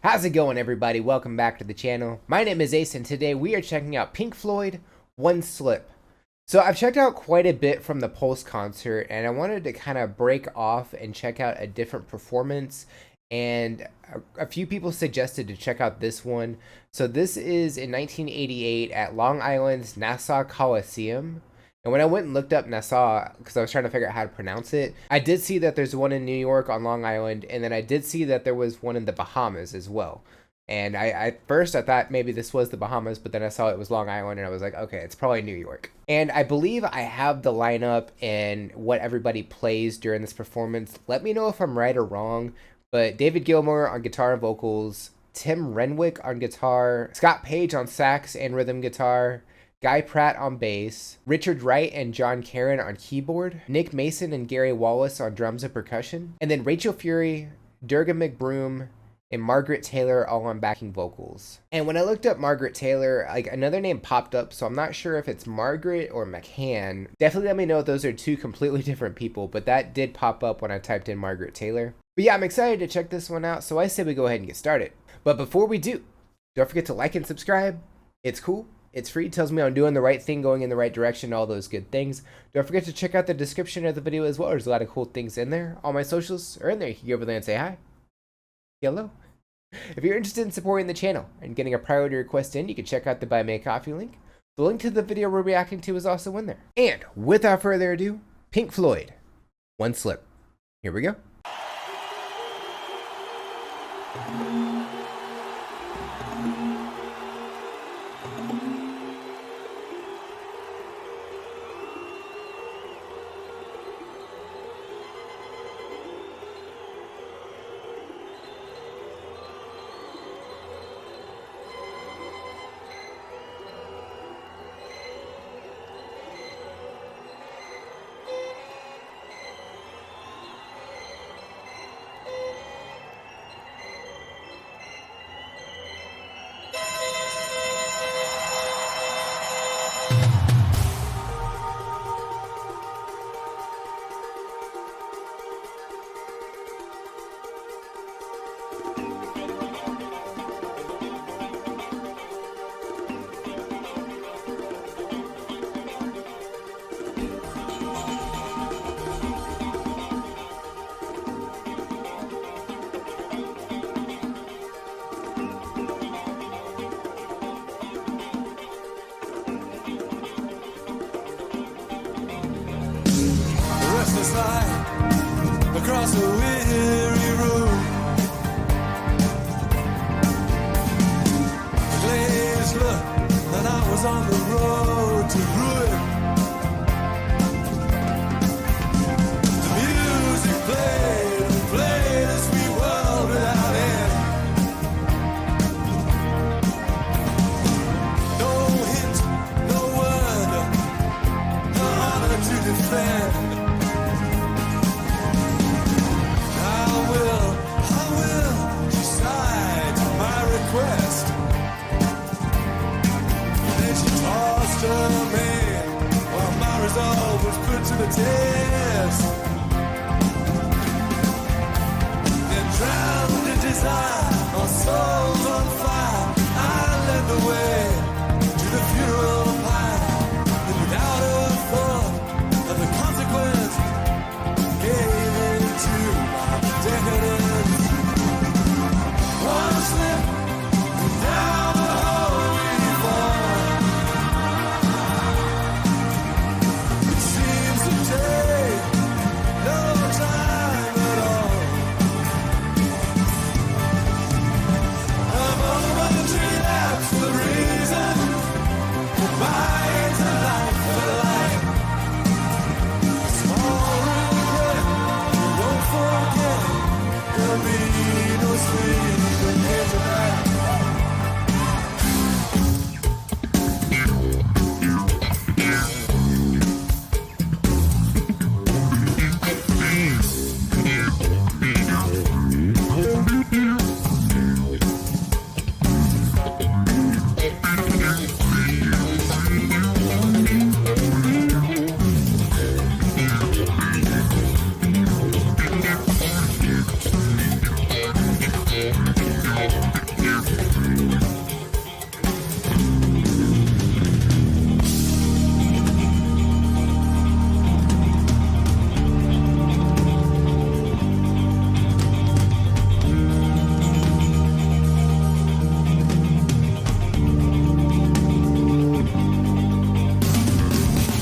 How's it going, everybody? Welcome back to the channel. My name is Ace and today we are checking out Pink Floyd, One Slip. So I've checked out quite a bit from the Pulse concert and I wanted to kind of break off and check out a different performance, and a few people suggested to check out this one. So this is in 1988 at Long Island's Nassau Coliseum. And when I went and looked up Nassau, because I was trying to figure out how to pronounce it, I did see that there's one in New York on Long Island, and then I did see that there was one in the Bahamas as well. And at first I thought maybe this was the Bahamas, but then I saw it was Long Island, and I was like, okay, it's probably New York. And I believe I have the lineup and what everybody plays during this performance. Let me know if I'm right or wrong, but David Gilmour on guitar and vocals, Tim Renwick on guitar, Scott Page on sax and rhythm guitar, Guy Pratt on bass, Richard Wright and John Caron on keyboard, Nick Mason and Gary Wallace on drums and percussion, and then Rachel Fury, Durga McBroom, and Margaret Taylor all on backing vocals. And when I looked up Margaret Taylor, like, another name popped up, so I'm not sure if it's Margaret or McCann. Definitely let me know if those are two completely different people, but that did pop up when I typed in Margaret Taylor. But yeah, I'm excited to check this one out, so I say we go ahead and get started. But before we do, don't forget to like and subscribe. It's cool. It's free. It tells me I'm doing the right thing, going in the right direction, all those good things. Don't forget to check out the description of the video as well. There's a lot of cool things in there. All my socials are in there. You can go over there and say hi. Hello. If you're interested in supporting the channel and getting a priority request in, you can check out the Buy Me a Coffee link. The link to the video we're reacting to is also in there. And without further ado, Pink Floyd, One Slip. Here we go. Restless light across a weary room. The glazed look, and I was on the road to ruin. The music played and played a sweet world without end. No hint, no word, no honor to defend. While my resolve was put to the test, then drowned in desire, our souls on fire, I led the way to the funeral pyre, and without a thought of the consequence, gave in to my decadence. One slip down the hole we fall. Take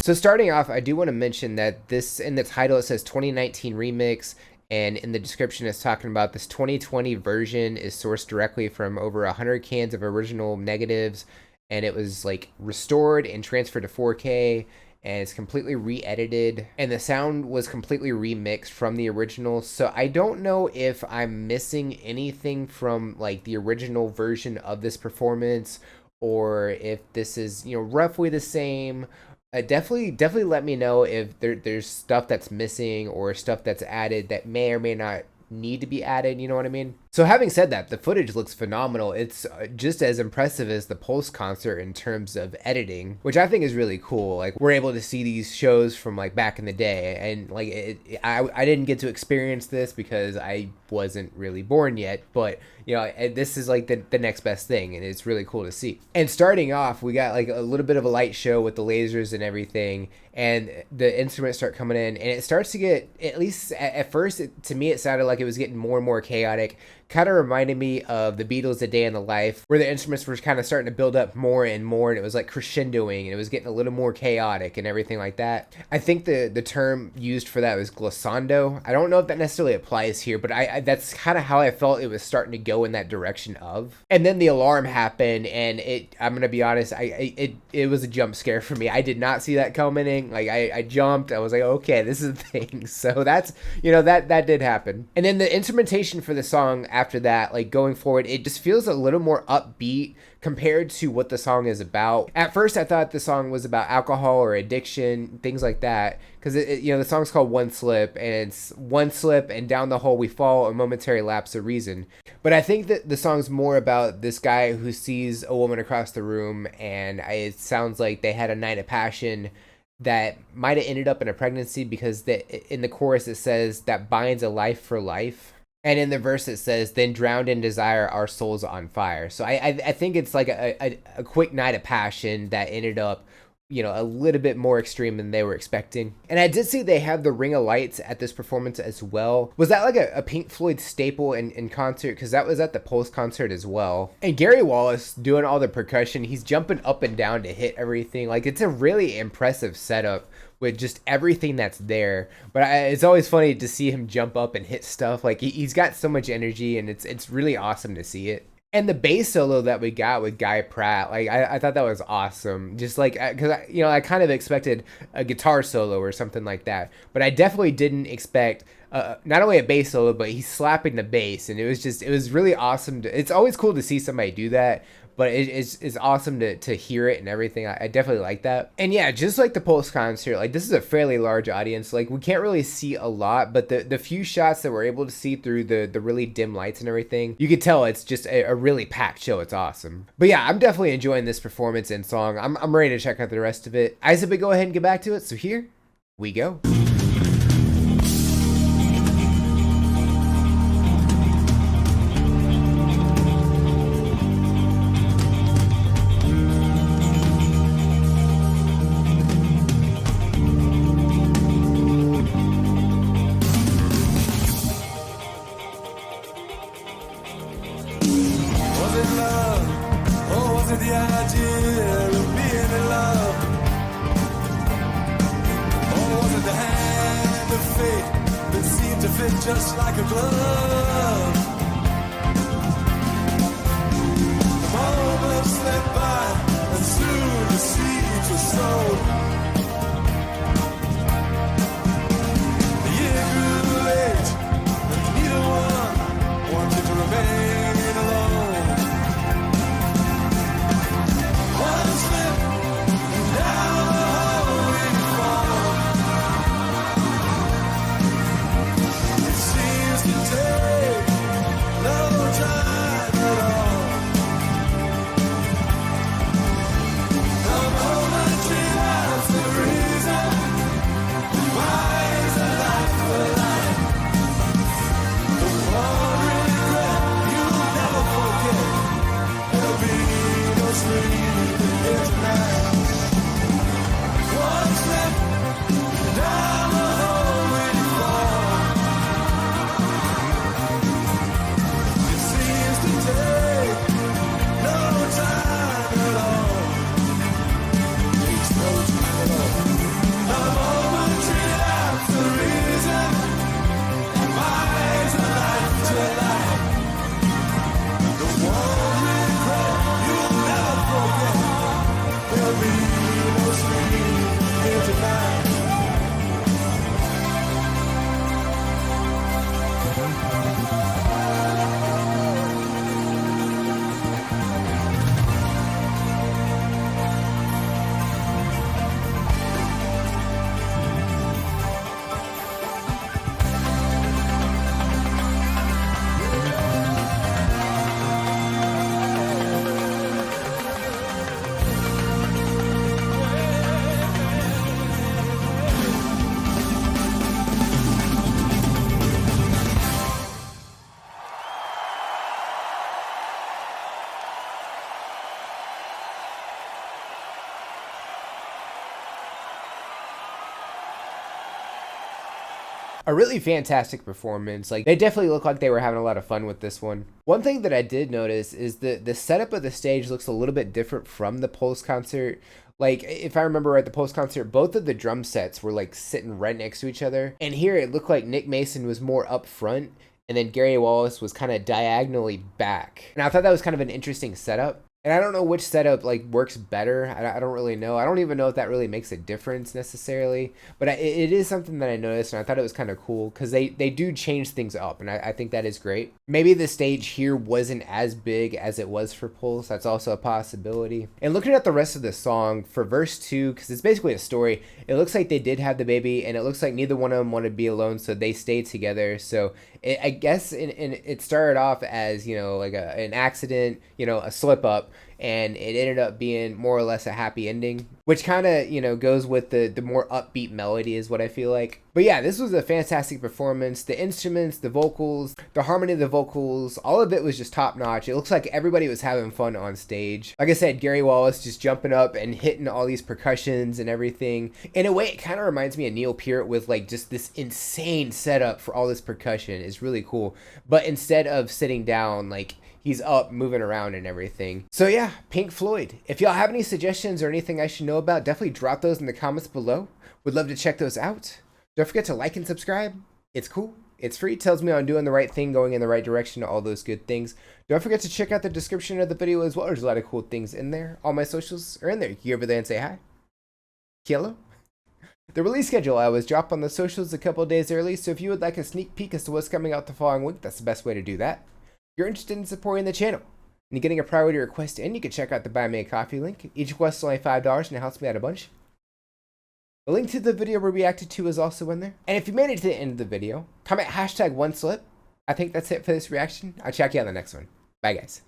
So starting off, I do want to mention that this, in the title, it says 2019 remix, and in the description it's talking about this 2020 version is sourced directly from over 100 cans of original negatives, and it was like restored and transferred to 4K, and it's completely re-edited, and the sound was completely remixed from the original. So I don't know if I'm missing anything from like the original version of this performance, or if this is, you know, roughly the same. Definitely let me know if there's stuff that's missing or stuff that's added that may or may not need to be added, you know what I mean? So having said that, the footage looks phenomenal. It's just as impressive as the Pulse concert in terms of editing, which I think is really cool. Like, we're able to see these shows from like back in the day, and like I didn't get to experience this because I wasn't really born yet, but you know, this is like the next best thing, and it's really cool to see. And starting off, we got like a little bit of a light show with the lasers and everything, and the instruments start coming in, and it starts to get, at least at first, to me, it sounded like it was getting more and more chaotic. Kind of reminded me of the Beatles' A Day in the Life, where the instruments were kind of starting to build up more and more, and it was like crescendoing, and it was getting a little more chaotic and everything like that. I think the term used for that was glissando. I don't know if that necessarily applies here, but I that's kind of how I felt it was starting to go in that direction of. And then the alarm happened, and I'm gonna be honest, it was a jump scare for me. I did not see that coming. Like, I jumped. I was like, okay, this is a thing. So that's, you know, that did happen. And then the instrumentation for the song after that, like going forward, it just feels a little more upbeat compared to what the song is about. At first, I thought the song was about alcohol or addiction, things like that, because you know, the song's called One Slip, and it's one slip and down the hole we fall, a momentary lapse of reason. But I think that the song's more about this guy who sees a woman across the room, and it sounds like they had a night of passion that might have ended up in a pregnancy, because in the chorus it says that binds a life for life. And in the verse it says, then drowned in desire, our souls on fire. So I think it's like a quick night of passion that ended up, you know, a little bit more extreme than they were expecting. And I did see they have the Ring of Lights at this performance as well. Was that like a Pink Floyd staple in concert? Because that was at the Pulse concert as well. And Gary Wallace doing all the percussion, he's jumping up and down to hit everything. Like, it's a really impressive setup with just everything that's there. But it's always funny to see him jump up and hit stuff. Like, he's got so much energy, and it's really awesome to see it. And the bass solo that we got with Guy Pratt, like, I thought that was awesome. Just like, because you know, I kind of expected a guitar solo or something like that, but I definitely didn't expect not only a bass solo, but he's slapping the bass, and it was really awesome. It's always cool to see somebody do that, but it's awesome to hear it and everything. I definitely like that. And yeah, just like the Pulse concert, like, this is a fairly large audience. Like, we can't really see a lot, but the few shots that we're able to see through the really dim lights and everything, you could tell it's just a really packed show. It's awesome. But yeah, I'm definitely enjoying this performance and song. I'm ready to check out the rest of it. I said we go ahead and get back to it, so here we go. Was it love, or was it the idea of being in love? Or was it the hand of fate that seemed to fit just like a glove? The moments slipped by, and soon the seeds were sown. The year grew late, and neither one wanted to remain alone. One slip, and down the hole we fall. It seems to take no time at all. The momentary life A really fantastic performance. Like, they definitely look like they were having a lot of fun with this one. One thing that I did notice is that the setup of the stage looks a little bit different from the Pulse concert. Like, if I remember right, the Pulse concert, both of the drum sets were like sitting right next to each other. And here it looked like Nick Mason was more up front, and then Gary Wallace was kind of diagonally back. And I thought that was kind of an interesting setup. And I don't know which setup like works better. I don't really know. I don't even know if that really makes a difference necessarily. But it is something that I noticed, and I thought it was kind of cool because they do change things up, and I think that is great. Maybe the stage here wasn't as big as it was for Pulse. That's also a possibility. And looking at the rest of the song, for verse 2, because it's basically a story, it looks like they did have the baby, and it looks like neither one of them wanted to be alone, so they stayed together. So I guess it started off as, you know, like an accident, you know, a slip up, and it ended up being more or less a happy ending, which kind of, you know, goes with the more upbeat melody is what I feel like. But yeah, this was a fantastic performance. The instruments, the vocals, the harmony of the vocals, all of it was just top notch. It looks like everybody was having fun on stage. Like I said, Gary Wallace just jumping up and hitting all these percussions and everything. In a way, it kind of reminds me of Neil Peart with like just this insane setup for all this percussion. It's really cool. But instead of sitting down, like, he's up, moving around and everything. So yeah, Pink Floyd. If y'all have any suggestions or anything I should know about, definitely drop those in the comments below. Would love to check those out. Don't forget to like and subscribe. It's cool. It's free. It tells me I'm doing the right thing, going in the right direction, all those good things. Don't forget to check out the description of the video as well. There's a lot of cool things in there. All my socials are in there. You can go over there and say hi. Hello. The release schedule I always drop on the socials a couple days early, so if you would like a sneak peek as to what's coming out the following week, that's the best way to do that. If you're interested in supporting the channel and getting a priority request in, you can check out the Buy Me a Coffee link. Each request is only $5 and it helps me out a bunch. The link to the video we reacted to is also in there. And if you made it to the end of the video, comment #1slip. I think that's it for this reaction. I'll check you on the next one. Bye guys.